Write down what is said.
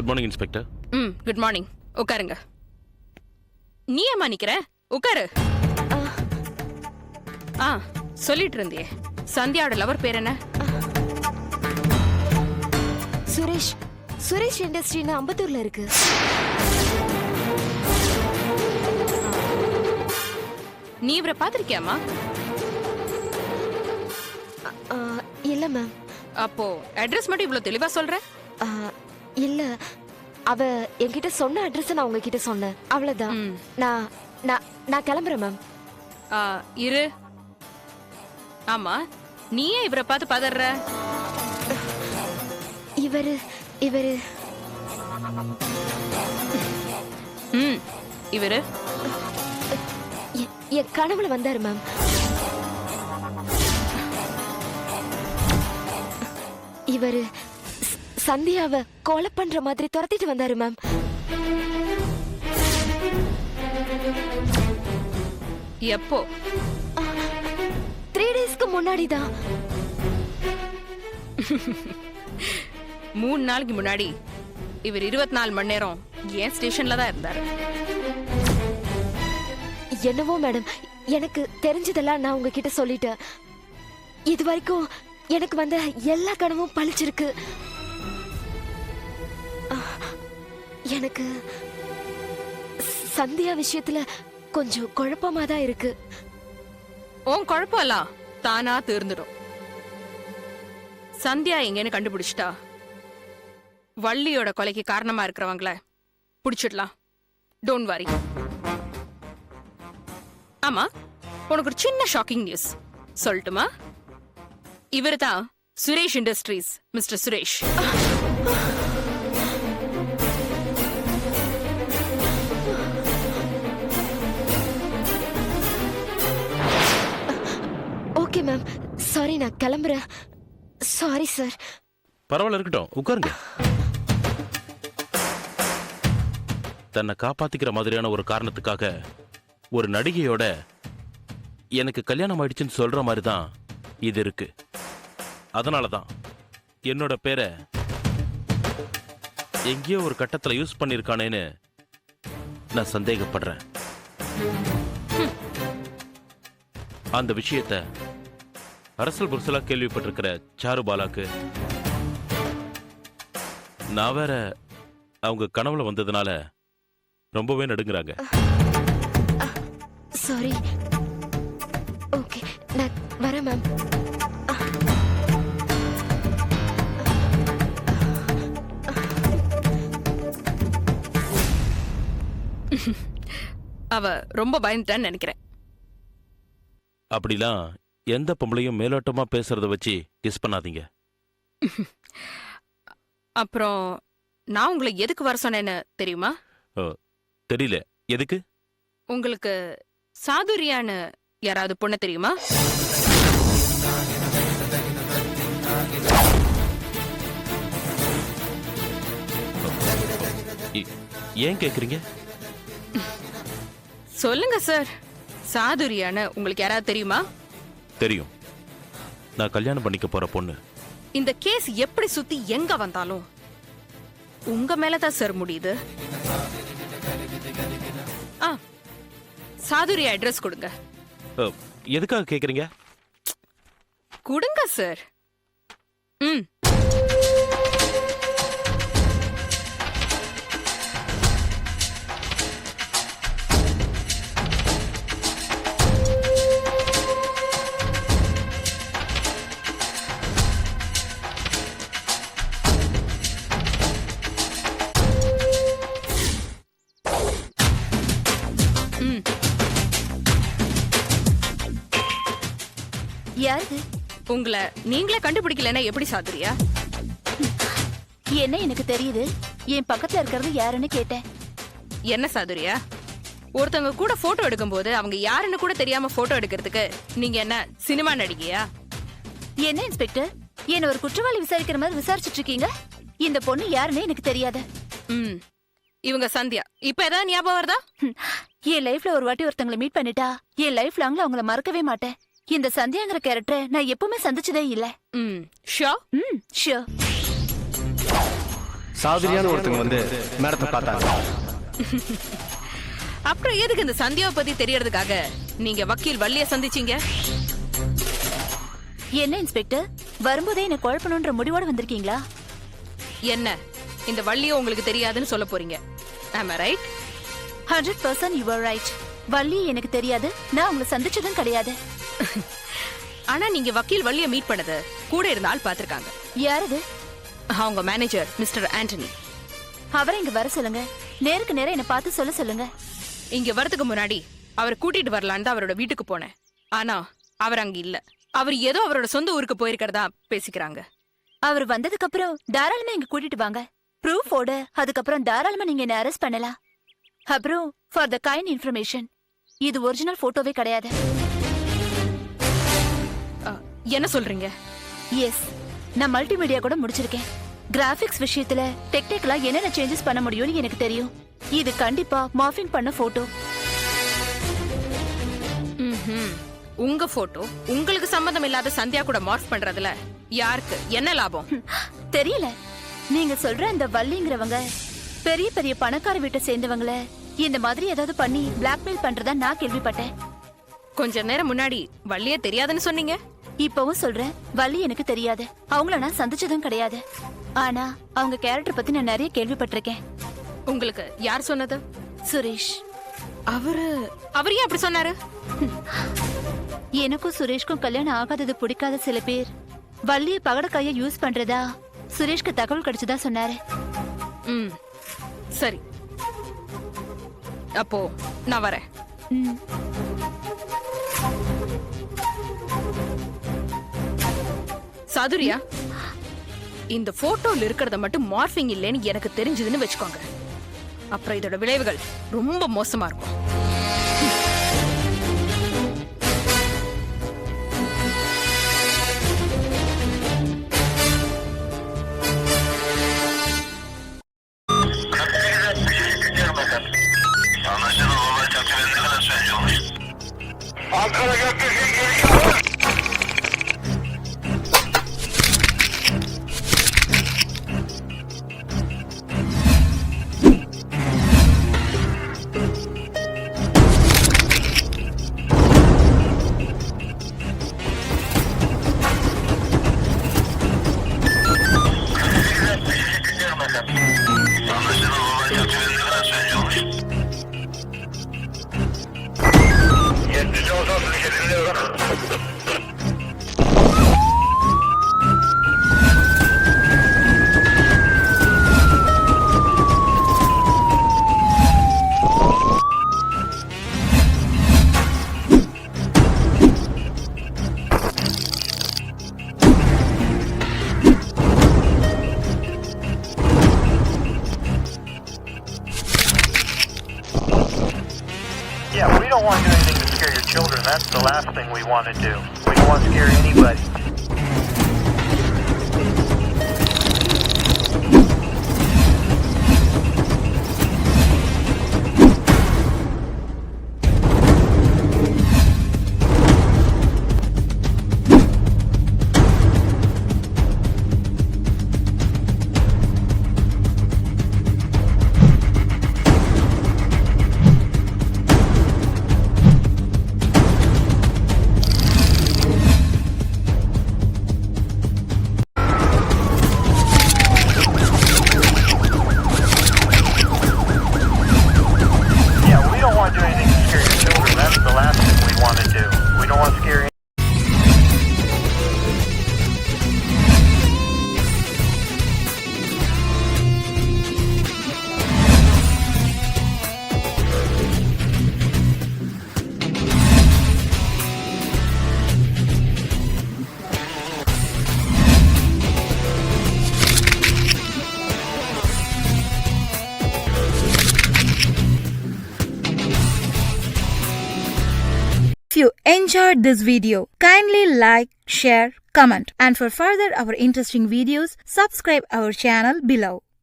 Good morning inspector. Good morning. உட்காருங்க. நீ ஏமா நிக்கிற? உட்காரு. சொல்லிட்டு இருந்தியே, சந்தியாவோட லவர் பேர் என்ன? சுரேஷ். சுரேஷ் இண்டஸ்ட்ரின்னு அம்பத்தூர்ல இருக்கு. நீ இவரை பாத்திருக்கியாமா? இல்ல மேம். அப்போ அட்ரஸ் மட்டும் இவ்வளவு தெளிவா சொல்ற? இல்ல, அவ என்கிட்ட சொன்ன அட்ரஸ் நான் உங்ககிட்ட சொன்னேன், அவ்வளவுதான். நான் நான் நான் கிளம்புறேன் மேம். இரு. ஆமா, நீயே இவரை பார்த்து பதற? இவரு இவரு இவரு என் கனவுல வந்தாரு மேம். இவரு சந்தியாவை கொலை பண்ற மாதிரி துரத்திட்டு வந்தாரு மேம். எப்போ? 3 டேஸ்க்கு முன்னாடி தான். 3 நாளைக்கு முன்னாடி இவர் 24 மணி நேரம் ஏன் ஸ்டேஷன்ல தான் இருந்தாரு. என்னவோ மேடம், எனக்கு தெரிஞ்சதெல்லாம் நான் உங்ககிட்ட சொல்லிட்டேன். இது வரைக்கும் எனக்கு வந்த எல்லா கனவும் பழிச்சிருக்கு. எனக்கு சந்தியா விஷயத்துல கொஞ்சம் குழப்பமா தான் இருக்கு. உன் குழப்பம்லாம் தானா தீர்ந்துடும். சந்தியா எங்கன்னு கண்டுபிடிச்சிட்டா வள்ளியோட கொலைக்கு காரணமா இருக்கிறவங்கள பிடிச்சிடலாம். Don't worry. ஆமா, உனக்கு ஒரு சின்ன ஷாக்கிங் நியூஸ் சொல்லட்டுமா? இவரு தான் Suresh industries mister Suresh. Okay ma'am, sorry, நான் கிளம்புறேன். Sorry sir. பரவாயில்ல, இருக்கட்டும், உட்காருங்க. தன்னை காப்பாத்திக்கிற மாதிரியான ஒரு காரணத்துக்காக ஒரு நடிகையோட எனக்கு கல்யாணம் ஆயிடுச்சுன்னு சொல்ற மாதிரி தான் இது இருக்கு. அதனாலதான் என்னோட பேரை எங்கேயோ ஒரு கட்டத்துல யூஸ் பண்ணிருக்கானேன்னு நான் சந்தேகப்படுறேன். அந்த விஷயத்த அரசல் புரசலா கேள்விப்பட்டிருக்கிற சாருபாலாக்கு நான் வேற அவங்க கனவுல வந்ததுனால ரொம்பவே நடுங்குறாங்க. சாரி. ஓகே, நான் வரேன் மேம். அவ ரொம்ப பயந்துட்டான்னு நினைக்கிறேன். அப்படிலாம் எந்த பொம்பளையும் மேலோட்டமா பேசுறத வச்சு கிஸ் பண்ணாதீங்க. அப்புறம் நான் உங்களை எதுக்கு வர சொன்னேன்னு தெரியுமா? தெரியல. எதுக்கு? உங்களுக்கு சாதுரியான்னு யாராவது பொண்ணு தெரியுமா? ஏன் கேக்குறீங்க? சொல்லுங்க சார். சாதுரியான்னு உங்களுக்கு யாராவது தெரியுமா? தெரியும். நான் கல்யாணம் பண்ணிக்க போற பொண்ணு. இந்த கேஸ் எப்படி சுத்தி எங்க வந்தாலும் உங்க மேலதான் சார் முடியுது. சாதுரியா அட்ரஸ் கொடுங்க. எதுக்காக கேக்குறீங்க? கொடுங்க சார். யாரு? உங்களை நீங்களே கண்டுபிடிக்கலன்னா எப்படி சாதுரியா? என்ன எனக்கு தெரியுது. என் பக்கத்துல இருக்கிறது யாருன்னு கேட்டேன். என்ன சாதுரியா, ஒருத்தவங்க கூட போட்டோ எடுக்கும் போது அவங்க யாருன்னு கூட தெரியாம போட்டோ எடுக்கிறதுக்கு நீங்க என்ன சினிமா நடிகையா? என்ன இன்ஸ்பெக்டர், என்ன ஒரு குற்றவாளி விசாரிக்கிற மாதிரி விசாரிச்சுட்டு இருக்கீங்க? இந்த பொண்ணு யாருன்னு எனக்கு தெரியாத. இவங்க சந்தியா. இப்ப ஏதாவது ஞாபகம் வருதா? என் லைஃப்ல ஒரு வாட்டி ஒருத்தங்களை மீட் பண்ணிட்டா என் லைஃப் லாங்ல அவங்கள மறக்கவே மாட்டேன். இந்த சந்தியாங்கிற கேரக்டரை நான் எப்பவுமே சந்திச்சதே இல்ல. ஷியோர்? ஷியோர். சாதுரியான ஒருத்தங்க வந்து மேடத்தை பார்த்தாங்க. அப்புறம் எதுக்கு இந்த சந்தியாவை பத்தி தெரியறதுக்காக நீங்க வக்கீல் வள்ளிய சந்திச்சீங்க? என்ன இன்ஸ்பெக்டர், வரும்போதே என்ன குழப்பணுன்ற முடிவோட வந்திருக்கீங்களா? என்ன இந்த வள்ளிய உங்களுக்கு தெரியாதுன்னு சொல்ல போறீங்க? am I right? 100% you are right. Valli எனக்கு தெரியாது, நான் உங்களை சந்திச்சதும் கிடையாது. ஆனா நீங்க வக்கீல் வள்ளிய மீட் பண்ணது கூட இருந்த ஆள் பாத்திருக்காங்க. யாரது? அவங்க மேனேஜர் மிஸ்டர் ஆண்டனி. அவரை இங்க வர சொல்லுங்க, நேருக்கு நேரம் என்ன பார்த்து சொல்ல சொல்லுங்க. இங்க வரதுக்கு முன்னாடி அவரை கூட்டிட்டு வரலான்னு தான் அவரோட வீட்டுக்கு போனேன். ஆனா அவர் அங்க இல்ல. அவர் ஏதோ அவரோட சொந்த ஊருக்கு போயிருக்கிறதா பேசிக்கிறாங்க. அவர் வந்ததுக்கு அப்புறம் தாராளமா இங்க கூட்டிட்டு வாங்க, ப்ரூஃபோட. அதுக்கப்புறம் தாராளமா நீங்க என்ன அரெஸ்ட் பண்ணலாம். அப்புறம் ஃபார் த கைண்ட் இன்ஃபர்மேஷன், இது ஒரிஜினல் போட்டோவே கிடையாது. என்ன சொல்றீங்க? எஸ், நான் மல்டிமீடியா கூட முடிச்சிருக்கேன். கிராபிக்ஸ் விஷயத்துல டெக்னிக்கலா என்னென்ன சேஞ்சஸ் பண்ண முடியும்னு எனக்கு தெரியும். இது கண்டிப்பா மார்பிங் பண்ண போட்டோ. உங்க போட்டோ உங்களுக்கு சம்பந்தம் இல்லாத சந்தியா கூட மார்ஃப் பண்றதுல யாருக்கு என்ன லாபம்? தெரியல. நீங்க சொல்ற அந்த வள்ளிங்கிறவங்க பெரிய பெரிய பணக்கார வீட்டை சேர்ந்தவங்கள இந்த மாதிரி ஏதாவது பண்ணி பிளாக்மெயில் பண்றதா நான் கேள்விப்பட்டேன். கொஞ்ச நேரம் முன்னாடி வள்ளிய தெரியாதுன்னு சொன்னீங்க. இப்பவும் சொல்றேன், வள்ளி எனக்கு தெரியாது. அவங்கள நான் சந்திச்சதும் கிடையாது. ஆனா அவங்க கேரக்டர் பத்தி நான் நிறைய கேள்விப்பட்டிருக்கேன். உங்களுக்கு யார் சொன்னது? சுரேஷ். அவரு ஏன் அப்படி சொன்னாரு? எனக்கும் சுரேஷ்க்கும் கல்யாணம் ஆகாதது பிடிக்காத சில பேர் வள்ளிய பகடக்காய யூஸ் பண்றதா சுரேஷ்க்கு தகவல் கிடைச்சதா சொன்னாரு. சரி, அப்போ நான் வரேன். சாதுரியா, இந்த போட்டோல இருக்கிறத மட்டும் மார்பிங் இல்லைன்னு எனக்கு தெரிஞ்சதுன்னு வச்சுக்கோங்க. அப்புறம் இதோட விளைவுகள் ரொம்ப மோசமா இருக்கும். Yeah, we don't want to do anything to scare your children. That's the last thing we want to do. We don't want to scare anybody. If you enjoyed this video, kindly like, share, comment, and for further our interesting videos, subscribe our channel below.